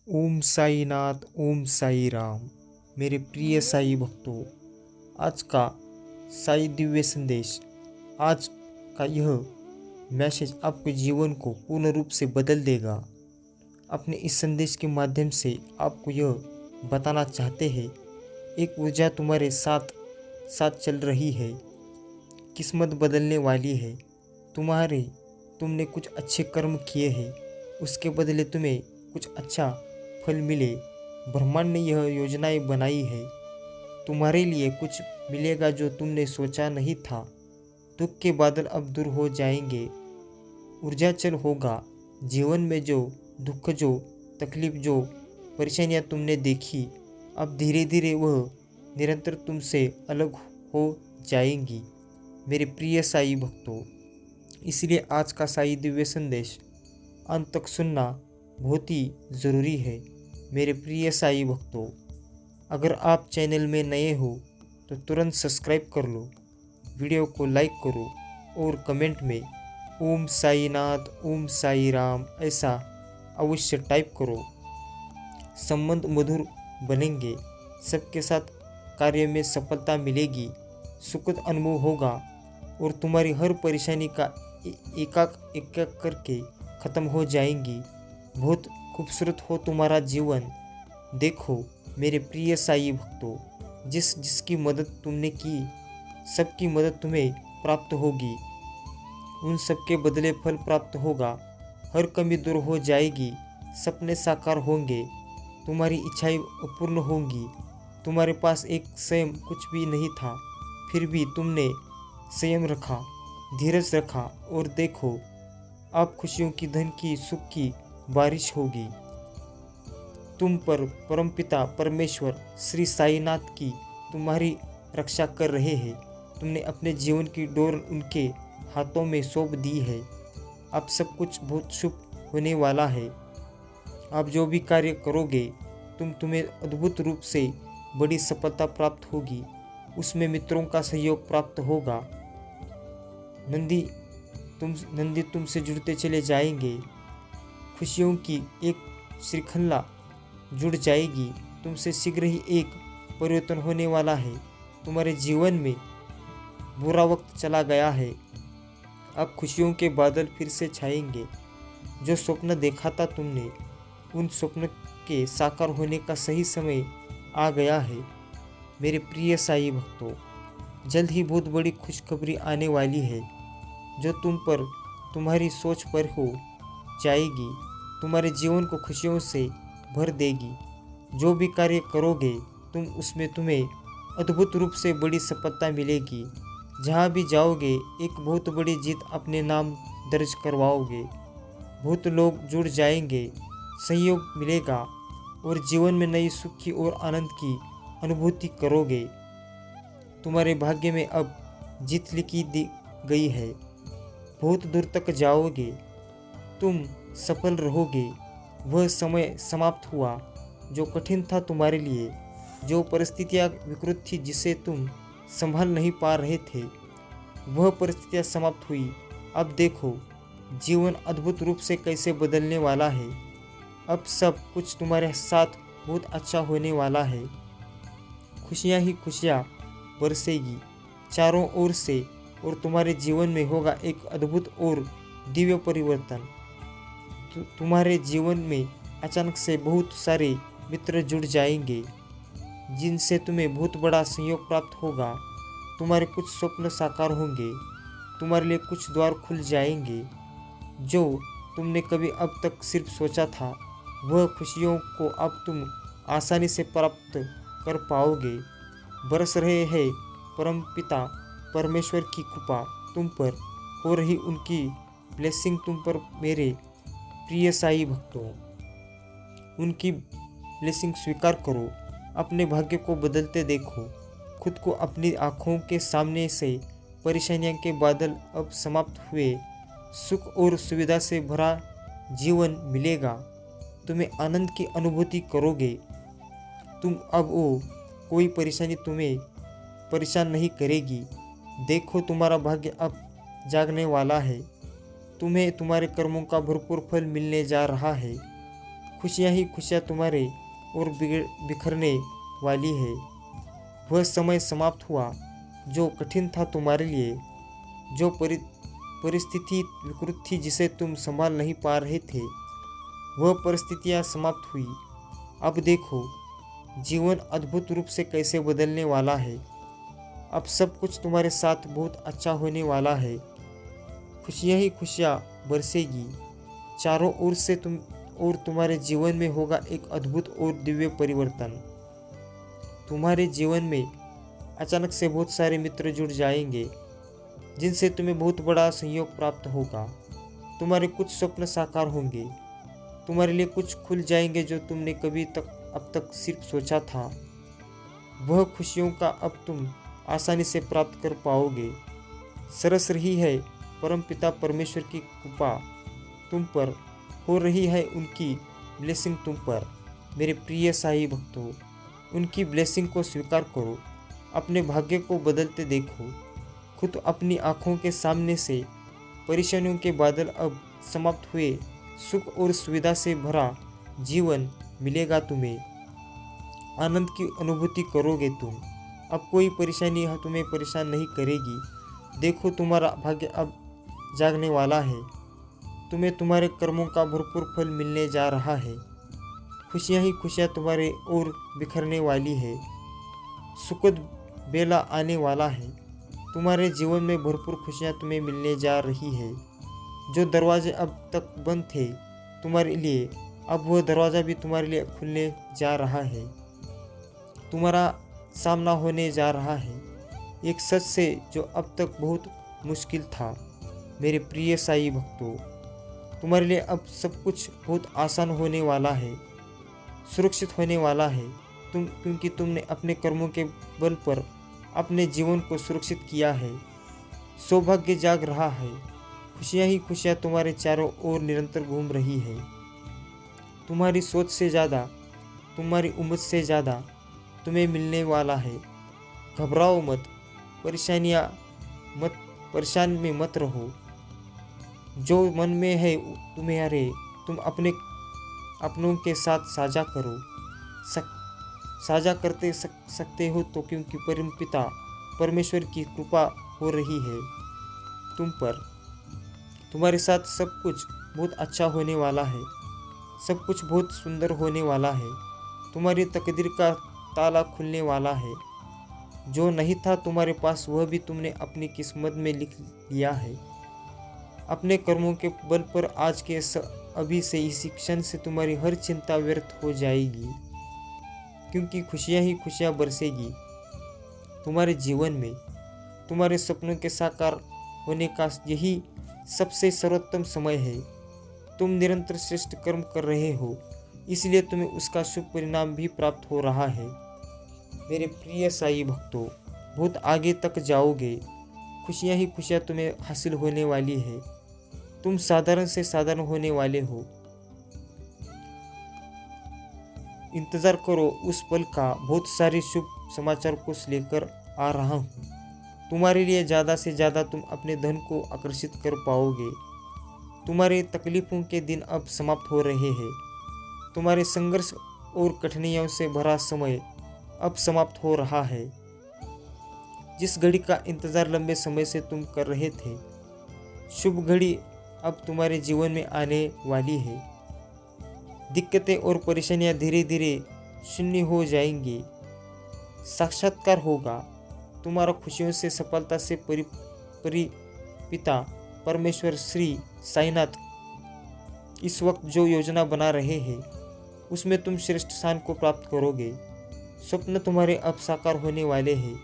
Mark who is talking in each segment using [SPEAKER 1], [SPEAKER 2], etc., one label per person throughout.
[SPEAKER 1] ओम साईनाथ ओम साई राम। मेरे प्रिय साई भक्तों, आज का साई दिव्य संदेश, आज का यह मैसेज आपके जीवन को पूर्ण रूप से बदल देगा। अपने इस संदेश के माध्यम से आपको यह बताना चाहते हैं, एक ऊर्जा तुम्हारे साथ साथ चल रही है, किस्मत बदलने वाली है। तुमने कुछ अच्छे कर्म किए हैं, उसके बदले तुम्हें कुछ अच्छा फल मिले। ब्रह्मांड ने यह योजनाएं बनाई है, तुम्हारे लिए कुछ मिलेगा जो तुमने सोचा नहीं था। दुख के बादल अब दूर हो जाएंगे, ऊर्जाचल होगा। जीवन में जो दुख, जो तकलीफ, जो परेशानियां तुमने देखी, अब धीरे धीरे वह निरंतर तुमसे अलग हो जाएंगी। मेरे प्रिय साई भक्तों, इसलिए आज का साई दिव्य संदेश अंत तक सुनना बहुत ही ज़रूरी है। मेरे प्रिय साई भक्तों, अगर आप चैनल में नए हो तो तुरंत सब्सक्राइब कर लो, वीडियो को लाइक करो और कमेंट में ओम साईनाथ ओम साई राम ऐसा अवश्य टाइप करो। संबंध मधुर बनेंगे, सबके साथ कार्य में सफलता मिलेगी, सुखद अनुभव होगा और तुम्हारी हर परेशानी का एक एक करके ख़त्म हो जाएंगी। बहुत खूबसूरत हो तुम्हारा जीवन। देखो मेरे प्रिय साई भक्तों, जिसकी मदद तुमने की, सबकी मदद तुम्हें प्राप्त होगी, उन सबके बदले फल प्राप्त होगा। हर कमी दूर हो जाएगी, सपने साकार होंगे, तुम्हारी इच्छाएं पूर्ण होंगी। तुम्हारे पास एक स्वयं कुछ भी नहीं था, फिर भी तुमने संयम रखा, धीरज रखा और देखो अब खुशियों की, धन की, सुख की बारिश होगी। तुम पर परमपिता परमेश्वर श्री साईनाथ की तुम्हारी रक्षा कर रहे हैं। तुमने अपने जीवन की डोर उनके हाथों में सौंप दी है। अब सब कुछ बहुत शुभ होने वाला है। आप जो भी कार्य करोगे, तुम्हें अद्भुत रूप से बड़ी सफलता प्राप्त होगी, उसमें मित्रों का सहयोग प्राप्त होगा। नंदी तुमसे जुड़ते चले जाएंगे, खुशियों की एक श्रृंखला जुड़ जाएगी। तुमसे शीघ्र ही एक परिवर्तन होने वाला है। तुम्हारे जीवन में बुरा वक्त चला गया है, अब खुशियों के बादल फिर से छाएंगे। जो स्वप्न देखा था तुमने, उन स्वप्न के साकार होने का सही समय आ गया है। मेरे प्रिय साई भक्तों, जल्द ही बहुत बड़ी खुशखबरी आने वाली है, जो तुम पर, तुम्हारी सोच पर हो जाएगी। तुम्हारे जीवन को खुशियों से भर देगी। जो भी कार्य करोगे उसमें तुम्हें अद्भुत रूप से बड़ी सफलता मिलेगी। जहाँ भी जाओगे एक बहुत बड़ी जीत अपने नाम दर्ज करवाओगे। बहुत लोग जुड़ जाएंगे, सहयोग मिलेगा और जीवन में नई सुखी और आनंद की अनुभूति करोगे। तुम्हारे भाग्य में अब जीत लिखी दी गई है। बहुत दूर तक जाओगे, तुम सफल रहोगे। वह समय समाप्त हुआ जो कठिन था तुम्हारे लिए, जो परिस्थितियाँ विकृत थी जिसे तुम संभाल नहीं पा रहे थे, वह परिस्थितियाँ समाप्त हुई। अब देखो जीवन अद्भुत रूप से कैसे बदलने वाला है। अब सब कुछ तुम्हारे साथ बहुत अच्छा होने वाला है। खुशियाँ ही खुशियाँ बरसेगी चारों ओर से और तुम्हारे जीवन में होगा एक अद्भुत और दिव्य परिवर्तन। तुम्हारे जीवन में अचानक से बहुत सारे मित्र जुड़ जाएंगे, जिनसे तुम्हें बहुत बड़ा सहयोग प्राप्त होगा। तुम्हारे कुछ स्वप्न साकार होंगे, तुम्हारे लिए कुछ द्वार खुल जाएंगे। जो तुमने कभी अब तक सिर्फ सोचा था, वह खुशियों को अब तुम आसानी से प्राप्त कर पाओगे। बरस रहे हैं परमपिता परमेश्वर की कृपा तुम पर हो रही, उनकी ब्लेसिंग तुम पर। मेरे प्रिय साई भक्तों, उनकी ब्लेसिंग स्वीकार करो, अपने भाग्य को बदलते देखो। खुद को अपनी आँखों के सामने से परेशानियों के बादल अब समाप्त हुए, सुख और सुविधा से भरा जीवन मिलेगा। तुम्हें आनंद की अनुभूति करोगे। तुम अब कोई परेशानी तुम्हें परेशान नहीं करेगी। देखो तुम्हारा भाग्य अब जागने वाला है। तुम्हें तुम्हारे कर्मों का भरपूर फल मिलने जा रहा है। खुशियाँ ही खुशियाँ तुम्हारे और बिखरने वाली है। वह समय समाप्त हुआ जो कठिन था तुम्हारे लिए, जो परिस्थिति विकृत थी जिसे तुम संभाल नहीं पा रहे थे। वह परिस्थितियाँ समाप्त हुई। अब देखो जीवन अद्भुत रूप से कैसे बदलने वाला है। अब सब कुछ तुम्हारे साथ बहुत अच्छा होने वाला है। खुशियाँ ही खुशियाँ बरसेगी चारों ओर से और तुम्हारे जीवन में होगा एक अद्भुत और दिव्य परिवर्तन। तुम्हारे जीवन में अचानक से बहुत सारे मित्र जुड़ जाएंगे जिनसे तुम्हें बहुत बड़ा सहयोग प्राप्त होगा। तुम्हारे कुछ स्वप्न साकार होंगे, तुम्हारे लिए कुछ खुल जाएंगे जो तुमने कभी तक अब तक सिर्फ सोचा था। वह खुशियों का अब तुम आसानी से प्राप्त कर पाओगे। सरस रही है परमपिता परमेश्वर की कृपा तुम पर, हो रही है उनकी ब्लेसिंग तुम पर। मेरे प्रिय साई भक्तों, उनकी ब्लेसिंग को स्वीकार करो, अपने भाग्य को बदलते देखो। खुद अपनी आँखों के सामने से परेशानियों के बादल अब समाप्त हुए, सुख और सुविधा से भरा जीवन मिलेगा तुम्हें। आनंद की अनुभूति करोगे तुम। अब कोई परेशानी तुम्हें परेशान नहीं करेगी। देखो तुम्हारा भाग्य अब जागने वाला है। तुम्हें तुम्हारे कर्मों का भरपूर फल मिलने जा रहा है। खुशियाँ ही खुशियाँ तुम्हारे ओर बिखरने वाली है। सुखद बेला आने वाला है। तुम्हारे जीवन में भरपूर खुशियाँ तुम्हें मिलने जा रही है। जो दरवाजे अब तक बंद थे तुम्हारे लिए, अब वह दरवाज़ा भी तुम्हारे लिए खुलने जा रहा है। तुम्हारा सामना होने जा रहा है एक सच से जो अब तक बहुत मुश्किल था। मेरे प्रिय साई भक्तों, तुम्हारे लिए अब सब कुछ बहुत आसान होने वाला है, सुरक्षित होने वाला है। क्योंकि तुमने अपने कर्मों के बल पर अपने जीवन को सुरक्षित किया है। सौभाग्य जाग रहा है। खुशियाँ ही खुशियाँ तुम्हारे चारों ओर निरंतर घूम रही है। तुम्हारी सोच से ज़्यादा, तुम्हारी उम्मीद से ज़्यादा तुम्हें मिलने वाला है। घबराओ मत, परेशान में मत रहो। जो मन में है तुम्हारे, तुम अपनों के साथ साझा करो। साझा करते सकते हो तो, क्योंकि परमपिता परमेश्वर की कृपा हो रही है तुम पर। तुम्हारे साथ सब कुछ बहुत अच्छा होने वाला है। सब कुछ बहुत सुंदर होने वाला है। तुम्हारी तकदीर का ताला खुलने वाला है। जो नहीं था तुम्हारे पास वह भी तुमने अपनी किस्मत में लिख लिया है। अपने कर्मों के बल पर आज के अभी से इसी क्षण से तुम्हारी हर चिंता व्यर्थ हो जाएगी, क्योंकि खुशियाँ ही खुशियाँ बरसेगी तुम्हारे जीवन में। तुम्हारे सपनों के साकार होने का यही सबसे सर्वोत्तम समय है। तुम निरंतर श्रेष्ठ कर्म कर रहे हो, इसलिए तुम्हें उसका शुभ परिणाम भी प्राप्त हो रहा है। मेरे प्रिय साई भक्तों, बहुत आगे तक जाओगे। खुशियाँ ही खुशियाँ तुम्हें हासिल होने वाली है। तुम साधारण से साधारण होने वाले हो। इंतज़ार करो उस पल का। बहुत सारे शुभ समाचार को लेकर आ रहा हूँ। तुम्हारे लिए ज़्यादा से ज़्यादा तुम अपने धन को आकर्षित कर पाओगे। तुम्हारे तकलीफ़ों के दिन अब समाप्त हो रहे हैं। तुम्हारे संघर्ष और कठिनाइयों से भरा समय अब समाप्त हो रहा है। जिस घड़ी का इंतज़ार लंबे समय से तुम कर रहे थे, शुभ घड़ी अब तुम्हारे जीवन में आने वाली है। दिक्कतें और परेशानियां धीरे धीरे शून्य हो जाएंगी। साक्षात्कार होगा तुम्हारा खुशियों से, सफलता से। पिता परमेश्वर श्री साईनाथ इस वक्त जो योजना बना रहे हैं उसमें तुम श्रेष्ठ स्थान को प्राप्त करोगे। स्वप्न तुम्हारे अब साकार होने वाले हैं।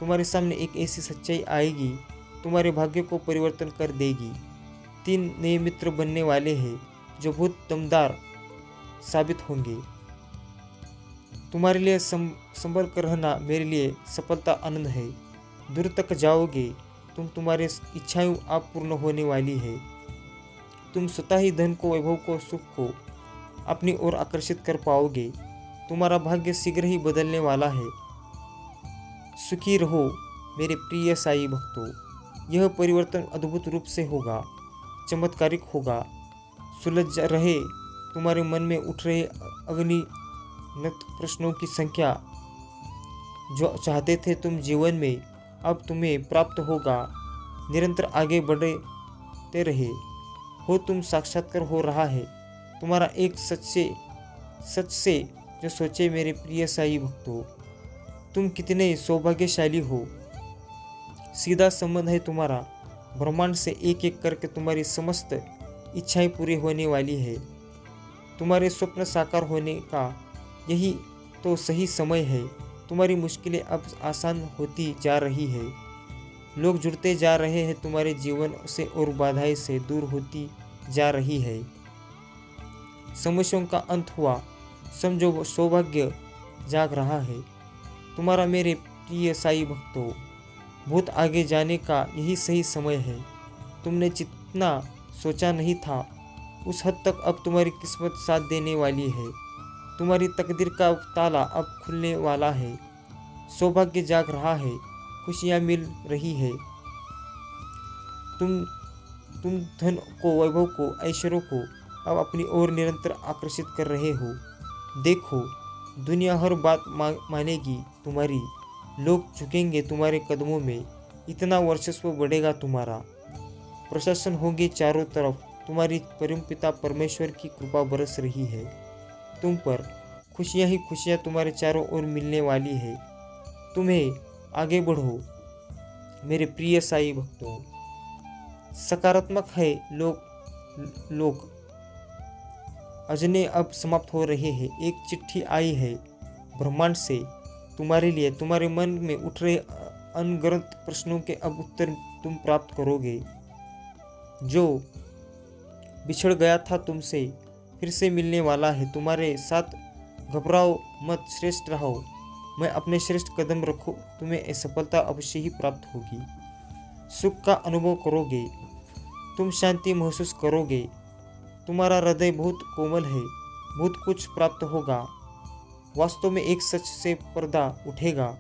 [SPEAKER 1] तुम्हारे सामने एक ऐसी सच्चाई आएगी तुम्हारे भाग्य को परिवर्तन कर देगी। 3 नए मित्र बनने वाले हैं जो बहुत दमदार साबित होंगे। तुम्हारे लिए संभल कर रहना मेरे लिए सफलता आनंद है। दूर तक जाओगे तुम। तुम्हारे इच्छाएं आप पूर्ण होने वाली है। तुम स्वतः ही धन को, वैभव को, सुख को अपनी ओर आकर्षित कर पाओगे। तुम्हारा भाग्य शीघ्र ही बदलने वाला है। सुखी रहो मेरे प्रिय साई भक्तों। यह परिवर्तन अद्भुत रूप से होगा, चमत्कारिक होगा। सुलझ रहे तुम्हारे मन में उठ रहे अग्निनत प्रश्नों की संख्या जो चाहते थे तुम जीवन में, अब तुम्हें प्राप्त होगा। निरंतर आगे बढ़ते रहे हो, तुम साक्षात्कार हो रहा है तुम्हारा एक सच से जो सोचे। मेरे प्रिय साई भक्तों, तुम कितने सौभाग्यशाली हो। सीधा संबंध है तुम्हारा ब्रह्मांड से। एक एक करके तुम्हारी समस्त इच्छाएं पूरी होने वाली है। तुम्हारे स्वप्न साकार होने का यही तो सही समय है। तुम्हारी मुश्किलें अब आसान होती जा रही है। लोग जुड़ते जा रहे हैं तुम्हारे जीवन से और बाधाएं से दूर होती जा रही है। समस्याओं का अंत हुआ, समझो सौभाग्य जाग रहा है तुम्हारा। मेरे प्रिय साई भक्तों, बहुत आगे जाने का यही सही समय है। तुमने जितना सोचा नहीं था उस हद तक अब तुम्हारी किस्मत साथ देने वाली है। तुम्हारी तकदीर का ताला अब खुलने वाला है। सौभाग्य जाग रहा है, खुशियाँ मिल रही है। तुम धन को, वैभव को, ऐश्वर्य को अब अपनी ओर निरंतर आकर्षित कर रहे हो। देखो, दुनिया हर बात मानेगी तुम्हारी। लोग झुकेंगे तुम्हारे कदमों में। इतना वर्चस्व बढ़ेगा तुम्हारा। प्रशासन होंगे चारों तरफ। तुम्हारी परमपिता परमेश्वर की कृपा बरस रही है तुम पर। खुशियाँ ही खुशियाँ तुम्हारे चारों ओर मिलने वाली है। तुम्हें आगे बढ़ो मेरे प्रिय साई भक्तों। सकारात्मक है लोग अजने अब समाप्त हो रहे हैं। एक चिट्ठी आई है ब्रह्मांड से तुम्हारे लिए। तुम्हारे मन में उठ रहे अनगिनत प्रश्नों के अब उत्तर तुम प्राप्त करोगे। जो बिछड़ गया था तुमसे फिर से मिलने वाला है तुम्हारे साथ। घबराओ मत, श्रेष्ठ रहो। मैं अपने श्रेष्ठ कदम रखो, तुम्हें सफलता अवश्य ही प्राप्त होगी। सुख का अनुभव करोगे, तुम शांति महसूस करोगे। तुम्हारा हृदय बहुत कोमल है, बहुत कुछ प्राप्त होगा। वास्तव में एक सच से पर्दा उठेगा।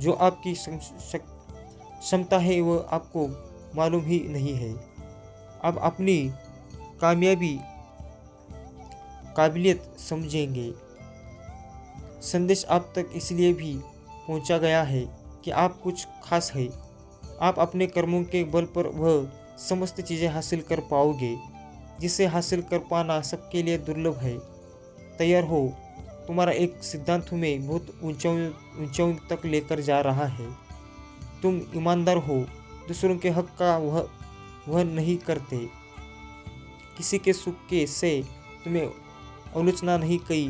[SPEAKER 1] जो आपकी क्षमता है वह आपको मालूम ही नहीं है। अब अपनी काबिलियत समझेंगे। संदेश आप तक इसलिए भी पहुंचा गया है कि आप कुछ खास है। आप अपने कर्मों के बल पर वह समस्त चीज़ें हासिल कर पाओगे जिसे हासिल कर पाना सबके लिए दुर्लभ है। तैयार हो, तुम्हारा एक सिद्धांत तुम्हें बहुत ऊंचाई तक लेकर जा रहा है। तुम ईमानदार हो, दूसरों के हक का वह नहीं करते। किसी के सुख के से तुम्हें आलोचना नहीं की,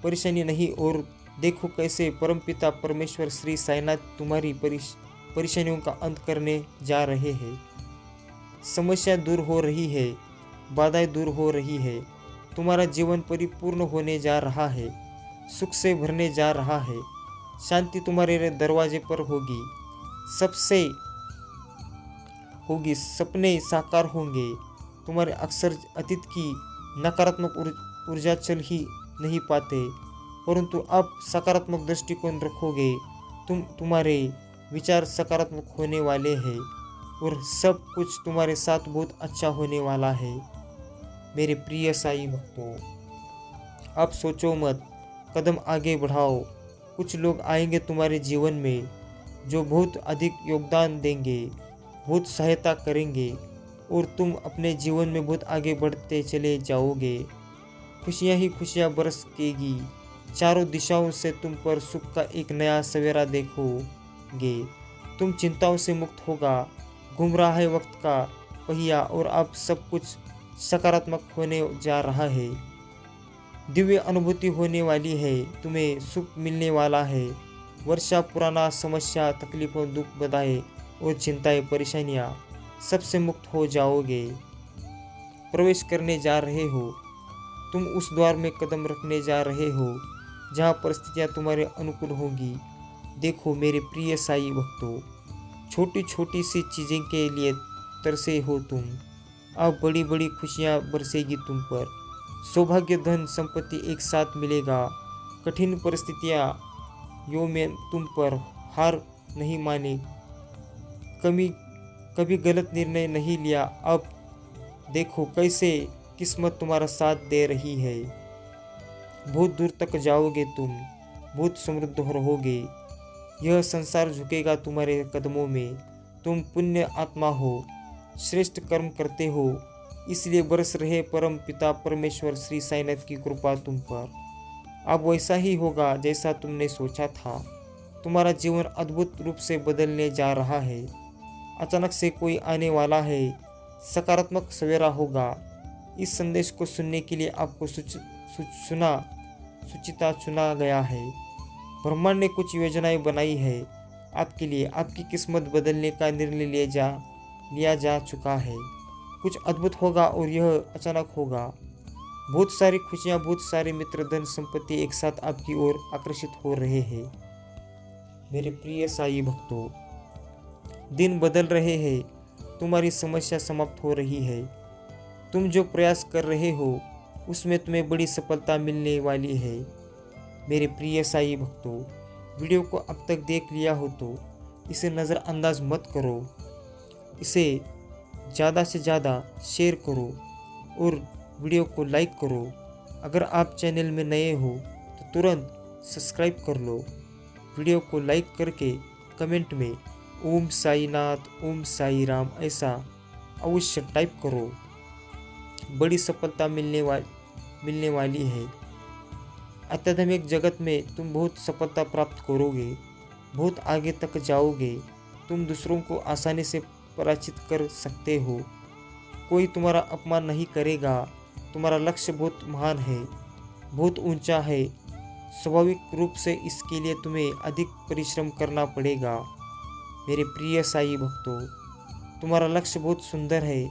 [SPEAKER 1] परेशानी नहीं। और देखो कैसे परमपिता परमेश्वर श्री साईनाथ तुम्हारी परेशानियों का अंत करने जा रहे हैं। समस्या दूर हो रही है, बाधाएं दूर हो रही है। तुम्हारा जीवन परिपूर्ण होने जा रहा है, सुख से भरने जा रहा है। शांति तुम्हारे दरवाजे पर होगी, सबसे होगी। सपने साकार होंगे तुम्हारे। अक्सर अतीत की नकारात्मक ऊर्जा चल ही नहीं पाते, परंतु अब सकारात्मक दृष्टिकोण रखोगे। तुम्हारे विचार सकारात्मक होने वाले हैं और सब कुछ तुम्हारे साथ बहुत अच्छा होने वाला है। मेरे प्रिय साई भक्तों, अब सोचो मत, कदम आगे बढ़ाओ। कुछ लोग आएंगे तुम्हारे जीवन में जो बहुत अधिक योगदान देंगे, बहुत सहायता करेंगे और तुम अपने जीवन में बहुत आगे बढ़ते चले जाओगे। खुशियाँ ही खुशियाँ बरसेगी। चारों दिशाओं से तुम पर सुख का एक नया सवेरा देखोगे। तुम चिंताओं से मुक्त होगा। घूम रहा है वक्त का पहिया और अब सब कुछ सकारात्मक होने जा रहा है। दिव्य अनुभूति होने वाली है। तुम्हें सुख मिलने वाला है। वर्षा पुराना समस्या, तकलीफों, दुख, बाधाएं और चिंताएं, परेशानियां सबसे मुक्त हो जाओगे। प्रवेश करने जा रहे हो। तुम उस द्वार में कदम रखने जा रहे हो जहाँ परिस्थितियाँ तुम्हारे अनुकूल होंगी। देखो मेरे प्रिय साई भक्तों, छोटी छोटी सी चीज़ें के लिए तरसे हो तुम। अब बड़ी बड़ी खुशियाँ बरसेगी तुम पर। सौभाग्य, धन, संपत्ति एक साथ मिलेगा। कठिन परिस्थितियाँ यो में तुम पर हार नहीं माने। कभी गलत निर्णय नहीं लिया। अब देखो कैसे किस्मत तुम्हारा साथ दे रही है। बहुत दूर तक जाओगे तुम, बहुत समृद्ध रहोगे। यह संसार झुकेगा तुम्हारे कदमों में। तुम पुण्य आत्मा हो, श्रेष्ठ कर्म करते हो, इसलिए बरस रहे परम पिता परमेश्वर श्री साईनाथ की कृपा तुम पर। अब वैसा ही होगा जैसा तुमने सोचा था। तुम्हारा जीवन अद्भुत रूप से बदलने जा रहा है। अचानक से कोई आने वाला है, सकारात्मक सवेरा होगा। इस संदेश को सुनने के लिए आपको सुचिता चुना गया है। ब्रह्मांड ने कुछ योजनाएं बनाई है आपके लिए। आपकी किस्मत बदलने का निर्णय लिया जा चुका है। कुछ अद्भुत होगा और यह अचानक होगा। बहुत सारी खुशियाँ, बहुत सारे मित्र, धन संपत्ति एक साथ आपकी ओर आकर्षित हो रहे हैं। मेरे प्रिय साई भक्तों, दिन बदल रहे हैं। तुम्हारी समस्या समाप्त हो रही है। तुम जो प्रयास कर रहे हो उसमें तुम्हें बड़ी सफलता मिलने वाली है। मेरे प्रिय साई भक्तों, वीडियो को अब तक देख लिया हो तो इसे नज़रअंदाज मत करो। इसे ज़्यादा से ज़्यादा शेयर करो और वीडियो को लाइक करो। अगर आप चैनल में नए हो तो तुरंत सब्सक्राइब कर लो। वीडियो को लाइक करके कमेंट में ओम साईनाथ, ओम साई राम ऐसा अवश्य टाइप करो। बड़ी सफलता मिलने वाली है। आध्यात्मिक जगत में तुम बहुत सफलता प्राप्त करोगे, बहुत आगे तक जाओगे। तुम दूसरों को आसानी से पराजित कर सकते हो। कोई तुम्हारा अपमान नहीं करेगा। तुम्हारा लक्ष्य बहुत महान है, बहुत ऊंचा है। स्वाभाविक रूप से इसके लिए तुम्हें अधिक परिश्रम करना पड़ेगा। मेरे प्रिय साई भक्तों, तुम्हारा लक्ष्य बहुत सुंदर है।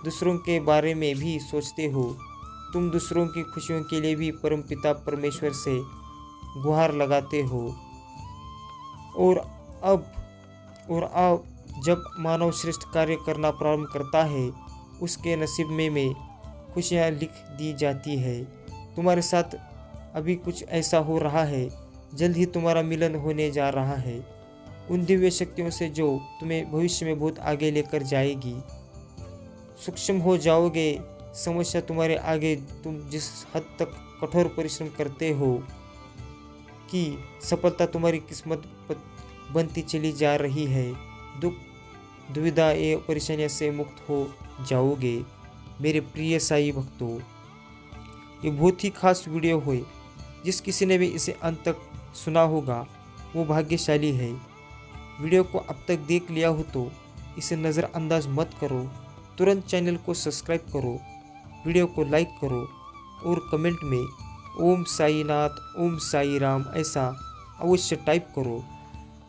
[SPEAKER 1] दूसरों के बारे में भी सोचते हो। तुम दूसरों की खुशियों के लिए भी परमपिता परमेश्वर से गुहार लगाते हो। और अब जब मानव श्रेष्ठ कार्य करना प्रारंभ करता है, उसके नसीब में खुशियाँ लिख दी जाती है। तुम्हारे साथ अभी कुछ ऐसा हो रहा है। जल्द ही तुम्हारा मिलन होने जा रहा है उन दिव्य शक्तियों से जो तुम्हें भविष्य में बहुत आगे लेकर जाएगी। सूक्ष्म हो जाओगे। समस्या तुम्हारे आगे। तुम जिस हद तक कठोर परिश्रम करते हो कि सफलता तुम्हारी किस्मत बनती चली जा रही है। दुख, दुविधा, ये परेशानियों से मुक्त हो जाओगे। मेरे प्रिय साई भक्तों, ये बहुत ही खास वीडियो है। जिस किसी ने भी इसे अंत तक सुना होगा वो भाग्यशाली है। वीडियो को अब तक देख लिया हो तो इसे नज़रअंदाज मत करो। तुरंत चैनल को सब्सक्राइब करो, वीडियो को लाइक करो और कमेंट में ओम साईनाथ, ओम साई राम ऐसा अवश्य टाइप करो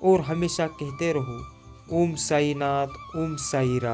[SPEAKER 1] और हमेशा कहते रहो ओम साईनाथ, ओम साई राम।